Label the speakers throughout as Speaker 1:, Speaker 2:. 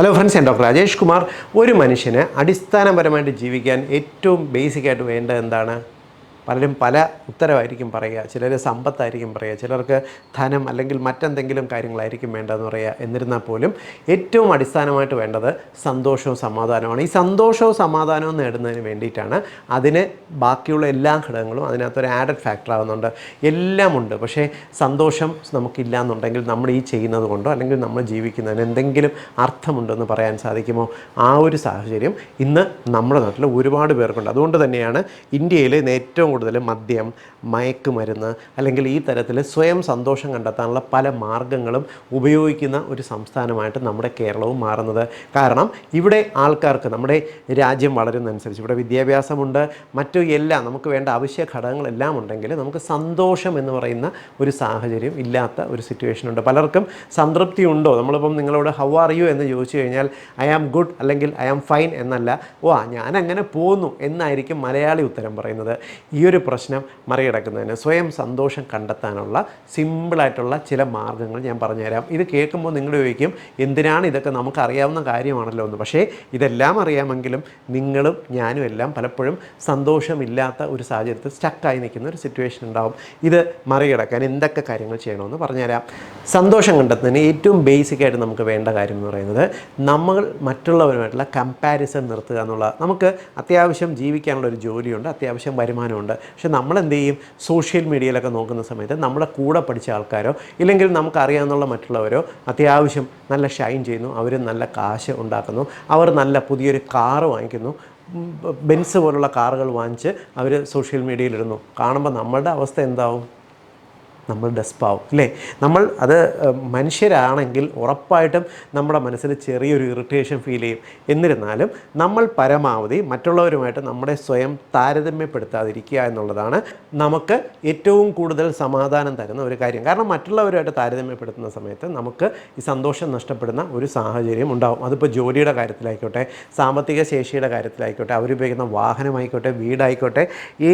Speaker 1: Hello friends, ഞാൻ doctor Rajesh Kumar. ഒരു മനുഷ്യന് അടിസ്ഥാനപരമായിട്ട് ജീവിക്കാൻ ഏറ്റവും ബേസിക്കായിട്ട് വേണ്ടത് എന്താണ്? പലരും പല ഉത്തരവായിരിക്കും പറയുക. ചിലർ സമ്പത്തായിരിക്കും പറയുക, ചിലർക്ക് ധനം അല്ലെങ്കിൽ മറ്റെന്തെങ്കിലും കാര്യങ്ങളായിരിക്കും വേണ്ടതെന്ന് പറയുക. എന്നിരുന്നാൽ പോലും ഏറ്റവും അടിസ്ഥാനമായിട്ട് വേണ്ടത് സന്തോഷവും സമാധാനവുമാണ്. ഈ സന്തോഷവും സമാധാനവും നേടുന്നതിന് വേണ്ടിയിട്ടാണ് അതിന് ബാക്കിയുള്ള എല്ലാ ഘടകങ്ങളും അതിനകത്തൊരു ആഡഡ് ഫാക്ടർ ആകുന്നുണ്ട്. എല്ലാം ഉണ്ട്. പക്ഷേ സന്തോഷം നമുക്കില്ല എന്നുണ്ടെങ്കിൽ നമ്മൾ ഈ ചെയ്യുന്നത് കൊണ്ടോ അല്ലെങ്കിൽ നമ്മൾ ജീവിക്കുന്നതിന് എന്തെങ്കിലും അർത്ഥമുണ്ടെന്ന് പറയാൻ സാധിക്കുമോ? ആ ഒരു സാഹചര്യം ഇന്ന് നമ്മുടെ നാട്ടിൽ ഒരുപാട് പേർക്കുണ്ട്. അതുകൊണ്ട് തന്നെയാണ് ഇന്ത്യയിൽ ഏറ്റവും കൂടുതൽ മദ്യം, മയക്കുമരുന്ന് അല്ലെങ്കിൽ ഈ തരത്തിൽ സ്വയം സന്തോഷം കണ്ടെത്താനുള്ള പല മാർഗങ്ങളും ഉപയോഗിക്കുന്ന ഒരു സംസ്ഥാനമായിട്ട് നമ്മുടെ കേരളവും മാറുന്നത്. കാരണം ഇവിടെ ആൾക്കാർക്ക് നമ്മുടെ രാജ്യം വളരുന്നതനുസരിച്ച് ഇവിടെ വിദ്യാഭ്യാസമുണ്ട്, മറ്റു എല്ലാം നമുക്ക് വേണ്ട അവശ്യ ഘടകങ്ങളെല്ലാം ഉണ്ടെങ്കിൽ നമുക്ക് സന്തോഷം എന്ന് പറയുന്ന ഒരു സാഹചര്യം ഇല്ലാത്ത ഒരു സിറ്റുവേഷനുണ്ട്. പലർക്കും സംതൃപ്തി ഉണ്ടോ? നമ്മളിപ്പം നിങ്ങളോട് ഹൗ ആർ യു എന്ന് ചോദിച്ചു കഴിഞ്ഞാൽ ഐ ആം ഗുഡ് അല്ലെങ്കിൽ ഐ ആം ഫൈൻ എന്നല്ല, ഞാൻ അങ്ങനെ പോകുന്നു എന്നായിരിക്കും മലയാളി ഉത്തരം പറയുന്നത്. ഈ ഒരു പ്രശ്നം മറികടക്കുന്നതിന് സ്വയം സന്തോഷം കണ്ടെത്താനുള്ള സിമ്പിളായിട്ടുള്ള ചില മാർഗ്ഗങ്ങൾ ഞാൻ പറഞ്ഞുതരാം. ഇത് കേൾക്കുമ്പോൾ നിങ്ങൾ ചോദിക്കും, എന്തിനാണ് ഇതൊക്കെ? നമുക്കറിയാവുന്ന കാര്യമാണല്ലോ എന്ന്. പക്ഷേ ഇതെല്ലാം അറിയാമെങ്കിലും നിങ്ങളും ഞാനും എല്ലാം പലപ്പോഴും സന്തോഷമില്ലാത്ത ഒരു സാഹചര്യത്തിൽ സ്റ്റക്കായി നിൽക്കുന്ന ഒരു സിറ്റുവേഷൻ ഉണ്ടാവും. ഇത് മറികടക്കാൻ എന്തൊക്കെ കാര്യങ്ങൾ ചെയ്യണമെന്ന് പറഞ്ഞുതരാം. സന്തോഷം കണ്ടെത്തുന്നതിന് ഏറ്റവും ബേസിക്കായിട്ട് നമുക്ക് വേണ്ട കാര്യം എന്ന് പറയുന്നത് നമ്മൾ മറ്റുള്ളവരുമായിട്ടുള്ള കമ്പാരിസൺ നിർത്തുക എന്നുള്ളത്. നമുക്ക് അത്യാവശ്യം ജീവിക്കാനുള്ള ഒരു ജോലിയുണ്ട്, അത്യാവശ്യം വരുമാനമുണ്ട്. പക്ഷെ നമ്മൾ എന്ത് ചെയ്യും? സോഷ്യൽ മീഡിയയിലൊക്കെ നോക്കുന്ന സമയത്ത് നമ്മുടെ കൂടെ പഠിച്ച ആൾക്കാരോ ഇല്ലെങ്കിൽ നമുക്കറിയാവുന്ന മറ്റുള്ളവരോ അത്യാവശ്യം നല്ല ഷൈൻ ചെയ്യുന്നു, അവർ നല്ല കാശ് ഉണ്ടാക്കുന്നു, അവർ നല്ല പുതിയൊരു കാറ് വാങ്ങിക്കുന്നു, ബെൻസ് പോലുള്ള കാറുകൾ വാങ്ങിച്ച് അവർ സോഷ്യൽ മീഡിയയിലിടുന്നു. കാണുമ്പോൾ നമ്മളുടെ അവസ്ഥ എന്താവും? നമ്മൾ ഡെസ്പാവും അല്ലേ? നമ്മൾ അത് മനുഷ്യരാണെങ്കിൽ ഉറപ്പായിട്ടും നമ്മുടെ മനസ്സിൽ ചെറിയൊരു ഇറിറ്റേഷൻ ഫീൽ ചെയ്യും. എന്നിരുന്നാലും നമ്മൾ പരമാവധി മറ്റുള്ളവരുമായിട്ട് നമ്മുടെ സ്വയം താരതമ്യപ്പെടുത്താതിരിക്കുക എന്നുള്ളതാണ് നമുക്ക് ഏറ്റവും കൂടുതൽ സമാധാനം തരുന്ന ഒരു കാര്യം. കാരണം മറ്റുള്ളവരുമായിട്ട് താരതമ്യപ്പെടുത്തുന്ന സമയത്ത് നമുക്ക് ഈ സന്തോഷം നഷ്ടപ്പെടുന്ന ഒരു സാഹചര്യം ഉണ്ടാകും. അതിപ്പോൾ ജോലിയുടെ കാര്യത്തിലായിക്കോട്ടെ, സാമ്പത്തിക ശേഷിയുടെ കാര്യത്തിലായിക്കോട്ടെ, അവരുപയോഗിക്കുന്ന വാഹനമായിക്കോട്ടെ, വീടായിക്കോട്ടെ,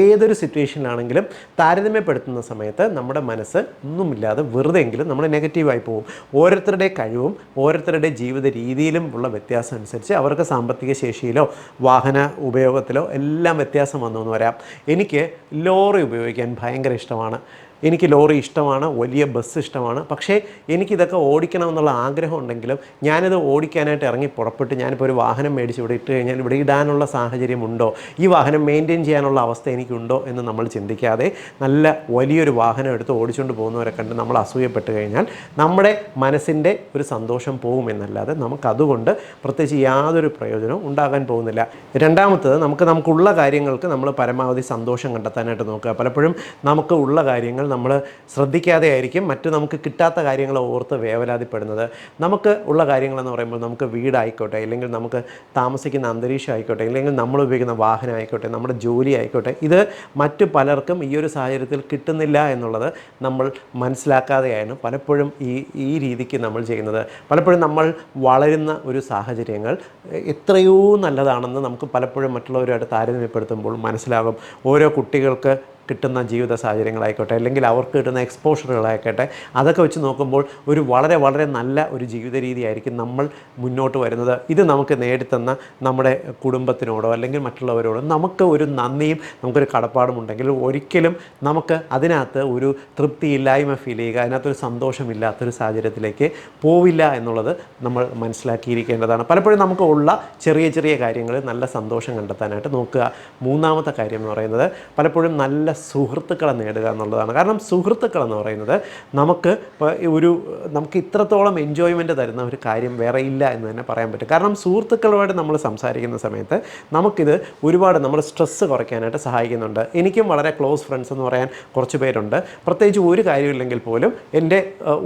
Speaker 1: ഏതൊരു സിറ്റുവേഷനിലാണെങ്കിലും താരതമ്യപ്പെടുത്തുന്ന സമയത്ത് നമ്മുടെ മനസ്സ് ഒന്നുമില്ലാതെ വെറുതെയെങ്കിലും നമ്മൾ നെഗറ്റീവായി പോകും. ഓരോരുത്തരുടെ കഴിവും ഓരോരുത്തരുടെ ജീവിത രീതിയിലും ഉള്ള വ്യത്യാസം അനുസരിച്ച് അവർക്ക് സാമ്പത്തിക ശേഷിയിലോ വാഹന ഉപയോഗത്തിലോ എല്ലാം വ്യത്യാസം വന്നു എന്ന് വരാം. എനിക്ക് ലോറി ഉപയോഗിക്കാൻ ഭയങ്കര ഇഷ്ടമാണ്, എനിക്ക് ലോറി ഇഷ്ടമാണ്, വലിയ ബസ് ഇഷ്ടമാണ്. പക്ഷേ എനിക്കിതൊക്കെ ഓടിക്കണമെന്നുള്ള ആഗ്രഹം ഉണ്ടെങ്കിലും ഞാനിത് ഓടിക്കാനായിട്ട് ഇറങ്ങി പുറപ്പെട്ട് ഞാനിപ്പോൾ ഒരു വാഹനം മേടിച്ച് ഇവിടെ ഇട്ട് കഴിഞ്ഞാൽ ഇവിടെ ഇടാനുള്ള സാഹചര്യം ഉണ്ടോ, ഈ വാഹനം മെയിൻറ്റെയിൻ ചെയ്യാനുള്ള അവസ്ഥ എനിക്കുണ്ടോ എന്ന് നമ്മൾ ചിന്തിക്കാതെ നല്ല വലിയൊരു വാഹനം എടുത്ത് ഓടിച്ചുകൊണ്ട് പോകുന്നവരെ കണ്ട് നമ്മൾ അസൂയപ്പെട്ട് കഴിഞ്ഞാൽ നമ്മുടെ മനസ്സിൻ്റെ ഒരു സന്തോഷം പോകുമെന്നല്ലാതെ നമുക്കതുകൊണ്ട് പ്രത്യേകിച്ച് യാതൊരു പ്രയോജനവും ഉണ്ടാകാൻ പോകുന്നില്ല. രണ്ടാമത്തത്, നമുക്കുള്ള കാര്യങ്ങൾക്ക് നമ്മൾ പരമാവധി സന്തോഷം കണ്ടെത്താനായിട്ട് നോക്കുക. പലപ്പോഴും നമുക്ക് ഉള്ള കാര്യങ്ങൾ നമ്മൾ ശ്രദ്ധിക്കാതെ ആയിരിക്കും നമുക്ക് കിട്ടാത്ത കാര്യങ്ങൾ ഓർത്ത് വേവലാതിപ്പെടുന്നത്. നമുക്ക് ഉള്ള കാര്യങ്ങളെന്ന് പറയുമ്പോൾ നമുക്ക് വീടായിക്കോട്ടെ, ഇല്ലെങ്കിൽ നമുക്ക് താമസിക്കുന്ന അന്തരീക്ഷം ആയിക്കോട്ടെ, ഇല്ലെങ്കിൽ നമ്മൾ ഉപയോഗിക്കുന്ന വാഹനം ആയിക്കോട്ടെ, നമ്മുടെ ജോലി ആയിക്കോട്ടെ, ഇത് മറ്റു പലർക്കും ഈ ഒരു സാഹചര്യത്തിൽ കിട്ടുന്നില്ല എന്നുള്ളത് നമ്മൾ മനസ്സിലാക്കാതെയാണ് പലപ്പോഴും ഈ രീതിക്ക് നമ്മൾ ചെയ്യുന്നത്. പലപ്പോഴും നമ്മൾ വളരുന്ന ഒരു സാഹചര്യങ്ങൾ എത്രയോ നല്ലതാണെന്ന് നമുക്ക് പലപ്പോഴും മറ്റുള്ളവരുമായിട്ട് താരതമ്യപ്പെടുത്തുമ്പോൾ മനസ്സിലാകും. ഓരോ കുട്ടികൾക്ക് കിട്ടുന്ന ജീവിത സാഹചര്യങ്ങളായിക്കോട്ടെ, അല്ലെങ്കിൽ അവർക്ക് കിട്ടുന്ന എക്സ്പോഷറുകളായിക്കോട്ടെ, അതൊക്കെ വെച്ച് നോക്കുമ്പോൾ ഒരു വളരെ വളരെ നല്ല ഒരു ജീവിത രീതിയായിരിക്കും നമ്മൾ മുന്നോട്ട് വരുന്നത്. ഇത് നമുക്ക് നേടിത്തന്ന നമ്മുടെ കുടുംബത്തിനോടോ അല്ലെങ്കിൽ മറ്റുള്ളവരോടോ നമുക്ക് ഒരു നന്ദിയും നമുക്കൊരു കടപ്പാടും ഉണ്ടെങ്കിൽ ഒരിക്കലും നമുക്ക് അതിനകത്ത് ഒരു തൃപ്തിയില്ലായ്മ ഫീൽ ചെയ്യുക, അതിനകത്തൊരു സന്തോഷമില്ലാത്തൊരു സാഹചര്യത്തിലേക്ക് പോവില്ല എന്നുള്ളത് നമ്മൾ മനസ്സിലാക്കിയിരിക്കേണ്ടതാണ്. പലപ്പോഴും നമുക്ക് ഉള്ള ചെറിയ ചെറിയ കാര്യങ്ങളിൽ നല്ല സന്തോഷം കണ്ടെത്താനായിട്ട് നോക്കുക. മൂന്നാമത്തെ കാര്യം എന്ന് പറയുന്നത് പലപ്പോഴും നല്ല സുഹൃത്തുക്കളെ നേടുക എന്നുള്ളതാണ്. കാരണം സുഹൃത്തുക്കളെന്ന് പറയുന്നത് നമുക്ക് ഇത്രത്തോളം എൻജോയ്മെൻറ്റ് തരുന്ന ഒരു കാര്യം വേറെ ഇല്ല എന്ന് തന്നെ പറയാൻ പറ്റും. കാരണം സുഹൃത്തുക്കളുമായിട്ട് നമ്മൾ സംസാരിക്കുന്ന സമയത്ത് നമുക്കിത് ഒരുപാട് നമ്മുടെ സ്ട്രെസ്സ് കുറയ്ക്കാനായിട്ട് സഹായിക്കുന്നുണ്ട്. എനിക്കും വളരെ ക്ലോസ് ഫ്രണ്ട്സ് എന്ന് പറയാൻ കുറച്ച് പേരുണ്ട്. പ്രത്യേകിച്ച് ഒരു കാര്യമില്ലെങ്കിൽ പോലും എൻ്റെ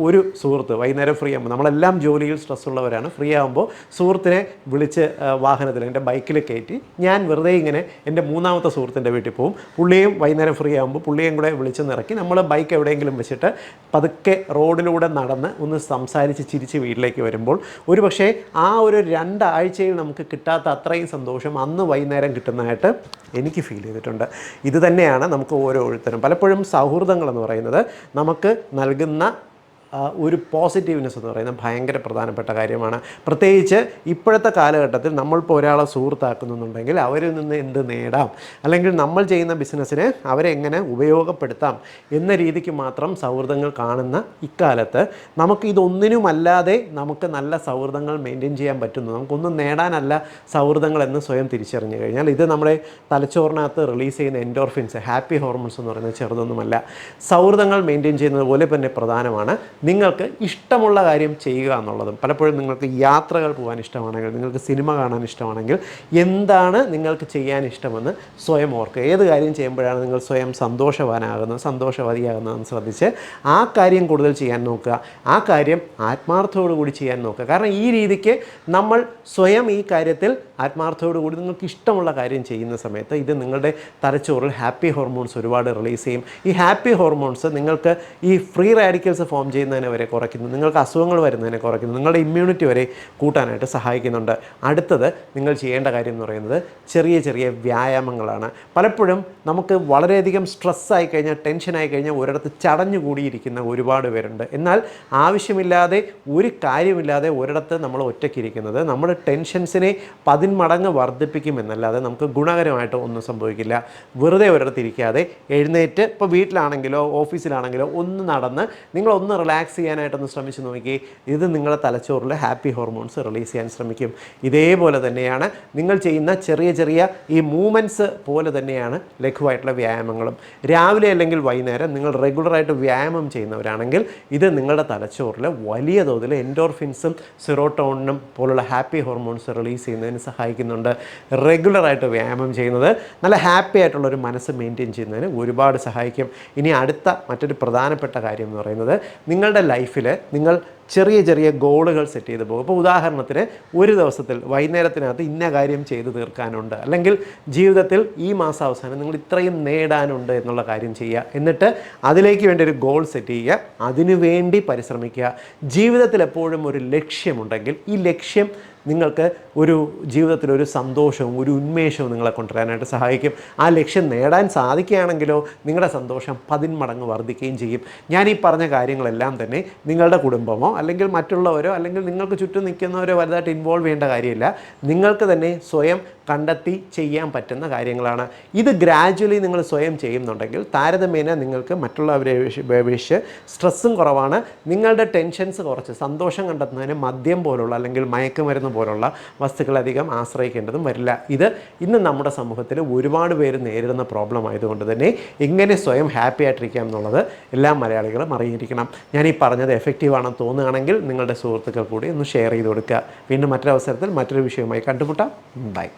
Speaker 1: ഒരു സുഹൃത്ത് വൈകുന്നേരം ഫ്രീ ആകുമ്പോൾ, നമ്മളെല്ലാം ജോലിയിൽ സ്ട്രെസ്സുള്ളവരാണ്, ഫ്രീ ആകുമ്പോൾ സുഹൃത്തിനെ വിളിച്ച് വാഹനത്തിൽ എൻ്റെ ബൈക്കിൽ കയറ്റി ഞാൻ വെറുതെ ഇങ്ങനെ എൻ്റെ മൂന്നാമത്തെ സുഹൃത്തിൻ്റെ വീട്ടിൽ പോകും. പുള്ളിയും വൈകുന്നേരം ഫ്രീ ആകുമ്പോൾ പുള്ളിയും കൂടെ വിളിച്ച് നിറക്കി നമ്മൾ ബൈക്ക് എവിടെയെങ്കിലും വെച്ചിട്ട് പതുക്കെ റോഡിലൂടെ നടന്ന് ഒന്ന് സംസാരിച്ച് ചിരിച്ച് വീട്ടിലേക്ക് വരുമ്പോൾ ഒരു പക്ഷേ ആ ഒരു 2 ആഴ്ചയിൽ നമുക്ക് കിട്ടാത്ത അത്രയും സന്തോഷം അന്ന് വൈകുന്നേരം കിട്ടുന്നതായിട്ട് എനിക്ക് ഫീൽ ചെയ്തിട്ടുണ്ട്. ഇത് തന്നെയാണ് നമുക്ക് ഓരോരുത്തരും പലപ്പോഴും സൗഹൃദങ്ങളെന്ന് പറയുന്നത് നമുക്ക് നൽകുന്ന ഒരു പോസിറ്റീവ്നെസ് എന്ന് പറയുന്നത് ഭയങ്കര പ്രധാനപ്പെട്ട കാര്യമാണ്. പ്രത്യേകിച്ച് ഇപ്പോഴത്തെ കാലഘട്ടത്തിൽ നമ്മളിപ്പോൾ ഒരാളെ സുഹൃത്താക്കുന്നുണ്ടെങ്കിൽ അവരിൽ നിന്ന് എന്ത് നേടാം, അല്ലെങ്കിൽ നമ്മൾ ചെയ്യുന്ന ബിസിനസ്സിനെ അവരെ എങ്ങനെ ഉപയോഗപ്പെടുത്താം എന്ന രീതിക്ക് മാത്രം സൗഹൃദങ്ങൾ കാണുന്ന ഇക്കാലത്ത് നമുക്ക് ഇതൊന്നിനുമല്ലാതെ നമുക്ക് നല്ല സൗഹൃദങ്ങൾ മെയിൻറ്റെയിൻ ചെയ്യാൻ പറ്റുന്നു. നമുക്കൊന്നും നേടാനല്ല സൗഹൃദങ്ങൾ എന്ന് സ്വയം തിരിച്ചറിഞ്ഞു കഴിഞ്ഞാൽ ഇത് നമ്മുടെ തലച്ചോറിനകത്ത് റിലീസ് ചെയ്യുന്ന എൻഡോർഫിൻസ്, ഹാപ്പി ഹോർമോൺസ് എന്ന് പറയുന്നത് ചെറുതൊന്നുമല്ല. സൗഹൃദങ്ങൾ മെയിൻറ്റെയിൻ ചെയ്യുന്നത് പോലെ തന്നെ പ്രധാനമാണ് നിങ്ങൾക്ക് ഇഷ്ടമുള്ള കാര്യം ചെയ്യുക എന്നുള്ളതും. പലപ്പോഴും നിങ്ങൾക്ക് യാത്രകൾ പോകാൻ ഇഷ്ടമാണെങ്കിൽ, നിങ്ങൾക്ക് സിനിമ കാണാൻ ഇഷ്ടമാണെങ്കിൽ എന്താണ് നിങ്ങൾക്ക് ചെയ്യാൻ ഇഷ്ടമെന്ന് സ്വയം ഓർക്കുക. ഏത് കാര്യം ചെയ്യുമ്പോഴാണ് നിങ്ങൾ സ്വയം സന്തോഷവാനാകുന്നത്, സന്തോഷവതിയാകുന്നതെന്ന് ശ്രദ്ധിച്ച് ആ കാര്യം കൂടുതൽ ചെയ്യാൻ നോക്കുക. ആ കാര്യം ആത്മാർത്ഥത്തോടു കൂടി ചെയ്യാൻ നോക്കുക. കാരണം ഈ രീതിക്ക് നമ്മൾ സ്വയം ഈ കാര്യത്തിൽ ആത്മാർത്ഥത്തോടു കൂടി നിങ്ങൾക്ക് ഇഷ്ടമുള്ള കാര്യം ചെയ്യുന്ന സമയത്ത് ഇത് നിങ്ങളുടെ തലച്ചോറിൽ ഹാപ്പി ഹോർമോൺസ് ഒരുപാട് റിലീസ് ചെയ്യും. ഈ ഹാപ്പി ഹോർമോൺസ് നിങ്ങൾക്ക് ഈ ഫ്രീ റാഡിക്കൽസ് ഫോം ചെയ്യുന്നതിനെ വരെ കുറയ്ക്കുന്നു, നിങ്ങൾക്ക് അസുഖങ്ങൾ വരുന്നതിനെ കുറയ്ക്കുന്നു, നിങ്ങളുടെ ഇമ്മ്യൂണിറ്റി വരെ കൂട്ടാനായിട്ട് സഹായിക്കുന്നുണ്ട്. അടുത്തത് നിങ്ങൾ ചെയ്യേണ്ട കാര്യം എന്ന് പറയുന്നത് ചെറിയ ചെറിയ വ്യായാമങ്ങളാണ്. പലപ്പോഴും നമുക്ക് വളരെയധികം സ്ട്രെസ്സായി കഴിഞ്ഞാൽ, ടെൻഷനായി കഴിഞ്ഞാൽ ഒരിടത്ത് ചടഞ്ഞുകൂടിയിരിക്കുന്ന ഒരുപാട് പേരുണ്ട്. എന്നാൽ ആവശ്യമില്ലാതെ ഒരു കാര്യമില്ലാതെ ഒരിടത്ത് നമ്മൾ ഒറ്റയ്ക്കിരിക്കുന്നത് നമ്മുടെ ടെൻഷൻസിനെ 10 മടങ്ങ് വർദ്ധിപ്പിക്കുമെന്നല്ലാതെ നമുക്ക് ഗുണകരമായിട്ട് ഒന്നും സംഭവിക്കില്ല. വെറുതെ ഒരിടത്തിരിക്കാതെ എഴുന്നേറ്റ്, ഇപ്പോൾ വീട്ടിലാണെങ്കിലോ ഓഫീസിലാണെങ്കിലോ ഒന്ന് നടന്ന് നിങ്ങളൊന്ന് റിലാക്സ് ചെയ്യാനായിട്ടൊന്ന് ശ്രമിച്ച് നോക്കി. ഇത് നിങ്ങളുടെ തലച്ചോറിൽ ഹാപ്പി ഹോർമോൺസ് റിലീസ് ചെയ്യാൻ ശ്രമിക്കും. ഇതേപോലെ തന്നെയാണ് നിങ്ങൾ ചെയ്യുന്ന ചെറിയ ചെറിയ ഈ മൂവ്മെൻറ്റ്സ് പോലെ തന്നെയാണ് ലഘുവായിട്ടുള്ള വ്യായാമങ്ങളും. രാവിലെ അല്ലെങ്കിൽ വൈകുന്നേരം നിങ്ങൾ റെഗുലറായിട്ട് വ്യായാമം ചെയ്യുന്നവരാണെങ്കിൽ ഇത് നിങ്ങളുടെ തലച്ചോറിൽ വലിയ തോതിൽ എൻഡോർഫിൻസും സെറോട്ടോണിനും പോലുള്ള ഹാപ്പി ഹോർമോൺസ് റിലീസ് ചെയ്യുന്നതിന് സഹായിക്കുന്നുണ്ട്. റെഗുലറായിട്ട് വ്യായാമം ചെയ്യുന്നത് നല്ല ഹാപ്പി ആയിട്ടുള്ളൊരു മനസ്സ് മെയിൻറ്റെയിൻ ചെയ്യുന്നതിന് ഒരുപാട് സഹായിക്കും. ഇനി അടുത്ത മറ്റൊരു പ്രധാനപ്പെട്ട കാര്യം എന്ന് പറയുന്നത് നിങ്ങളുടെ ലൈഫിൽ നിങ്ങൾ ചെറിയ ചെറിയ ഗോളുകൾ സെറ്റ് ചെയ്ത് പോകും. ഇപ്പോൾ ഉദാഹരണത്തിന് ഒരു ദിവസത്തിൽ വൈകുന്നേരത്തിനകത്ത് ഇന്ന കാര്യം ചെയ്ത് തീർക്കാനുണ്ട്, അല്ലെങ്കിൽ ജീവിതത്തിൽ ഈ മാസം അവസാനം നിങ്ങൾ ഇത്രയും നേടാനുണ്ട് എന്നുള്ള കാര്യം ചെയ്യുക. എന്നിട്ട് അതിലേക്ക് വേണ്ടി ഒരു ഗോൾ സെറ്റ് ചെയ്യുക, അതിനുവേണ്ടി പരിശ്രമിക്കുക. ജീവിതത്തിൽ എപ്പോഴും ഒരു ലക്ഷ്യമുണ്ടെങ്കിൽ ഈ ലക്ഷ്യം നിങ്ങൾക്ക് ഒരു ജീവിതത്തിലൊരു സന്തോഷവും ഒരു ഉന്മേഷവും നിങ്ങളെ കൊണ്ടുവരാനായിട്ട് സഹായിക്കും. ആ ലക്ഷ്യം നേടാൻ സാധിക്കുകയാണെങ്കിലോ നിങ്ങളുടെ സന്തോഷം 10 മടങ്ങ് വർദ്ധിക്കുകയും ചെയ്യും. ഞാൻ ഈ പറഞ്ഞ കാര്യങ്ങളെല്ലാം തന്നെ നിങ്ങളുടെ കുടുംബമോ അല്ലെങ്കിൽ മറ്റുള്ളവരോ അല്ലെങ്കിൽ നിങ്ങൾക്ക് ചുറ്റും നിൽക്കുന്നവരോ വലുതായിട്ട് ഇൻവോൾവ് ചെയ്യേണ്ട കാര്യമില്ല. നിങ്ങൾക്ക് തന്നെ സ്വയം കണ്ടെത്തി ചെയ്യാൻ പറ്റുന്ന കാര്യങ്ങളാണ്. ഇത് ഗ്രാജ്വലി നിങ്ങൾ സ്വയം ചെയ്യുന്നുണ്ടെങ്കിൽ താരതമ്യേന നിങ്ങൾക്ക് മറ്റുള്ളവരെ അപേക്ഷിച്ച് സ്ട്രെസ്സും കുറവാണ്. നിങ്ങളുടെ ടെൻഷൻസ് കുറച്ച് സന്തോഷം കണ്ടെത്തുന്നതിന് മദ്യം പോലുള്ള അല്ലെങ്കിൽ മയക്കുമരുന്ന് പോലുള്ള വസ്തുക്കളധികം ആശ്രയിക്കേണ്ടതും വരില്ല. ഇത് ഇന്ന് നമ്മുടെ സമൂഹത്തിൽ ഒരുപാട് പേര് നേരിടുന്ന പ്രോബ്ലം ആയതുകൊണ്ട് തന്നെ എങ്ങനെ സ്വയം ഹാപ്പി ആയിട്ടിരിക്കാം എന്നുള്ളത് എല്ലാ മലയാളികളും അറിഞ്ഞിരിക്കണം. ഞാൻ ഈ പറഞ്ഞത് എഫക്റ്റീവ് ആണെന്ന് തോന്നുകയാണെങ്കിൽ നിങ്ങളുടെ സുഹൃത്തുക്കൾ കൂടി ഒന്ന് ഷെയർ ചെയ്ത് കൊടുക്കുക. വീണ്ടും മറ്റൊരവസരത്തിൽ മറ്റൊരു വിഷയവുമായി കണ്ടുമുട്ടാം. ബൈ.